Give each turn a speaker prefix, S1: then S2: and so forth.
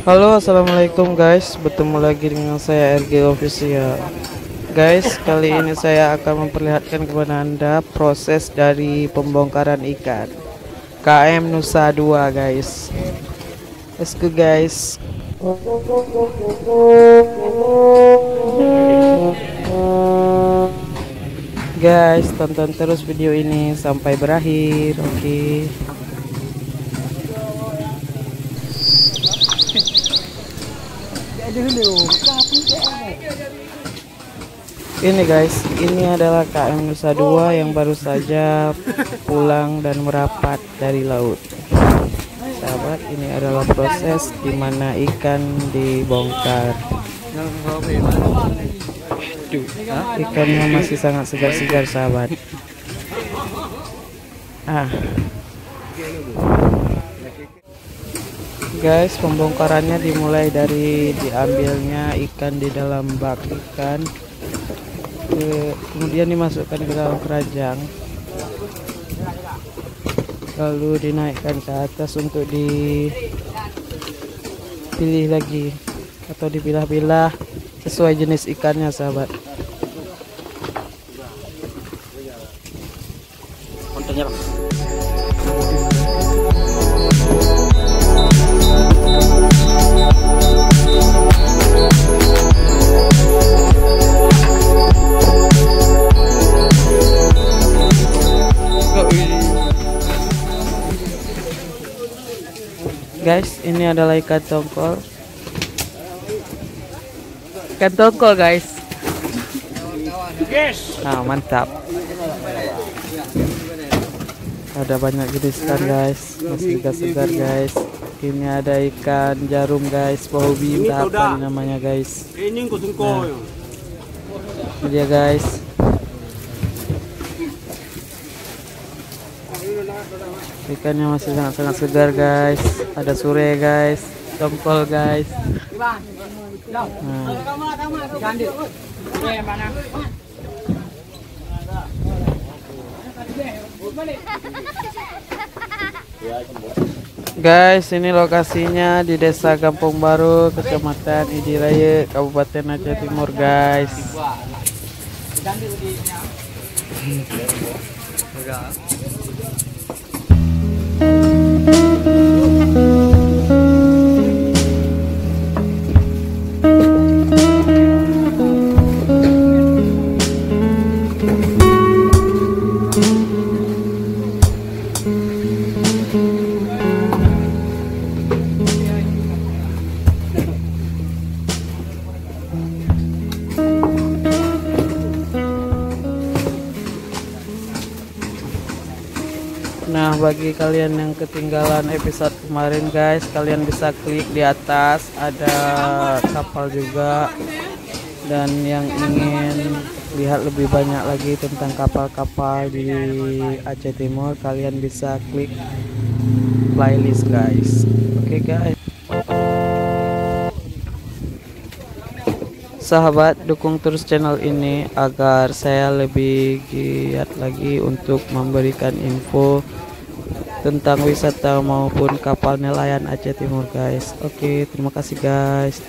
S1: Halo, assalamualaikum guys. Bertemu lagi dengan saya RG Official. Guys, kali ini saya akan memperlihatkan kepada Anda proses dari pembongkaran ikan KM Nusa 2 guys. Let's go guys. Guys, tonton terus video ini sampai berakhir. Oke. Ini guys, ini adalah KM Nusa 2 yang baru saja pulang dan merapat dari laut. Sahabat, ini adalah proses dimana ikan dibongkar. Ikannya masih sangat segar-segar sahabat. Guys, pembongkarannya dimulai dari diambilnya ikan di dalam bak ikan, kemudian dimasukkan ke dalam keranjang, lalu dinaikkan ke atas untuk dipilih lagi atau dipilah-pilah sesuai jenis ikannya sahabat. Guys, ini adalah ikan tongkol. Ikan tongkol guys. Mantap. Ada banyak jenis ikan guys, masih segar-segar guys. Ini ada ikan jarum guys, pohobi apa namanya guys. Ini dia guys. Ikannya masih sangat-sangat segar guys. Ada sure guys, tongkol guys. Guys, ini lokasinya di Desa Kampung Baru, Kecamatan Idiraya, Kabupaten Aceh Timur guys. Nah, bagi kalian yang ketinggalan episode kemarin guys, kalian bisa klik di atas, ada kapal juga. Dan yang ingin lihat lebih banyak lagi tentang kapal-kapal di Aceh Timur, kalian bisa klik playlist guys. Oke guys. Sahabat, dukung terus channel ini agar saya lebih giat lagi untuk memberikan info tentang wisata maupun kapal nelayan Aceh Timur guys. Oke, terima kasih guys.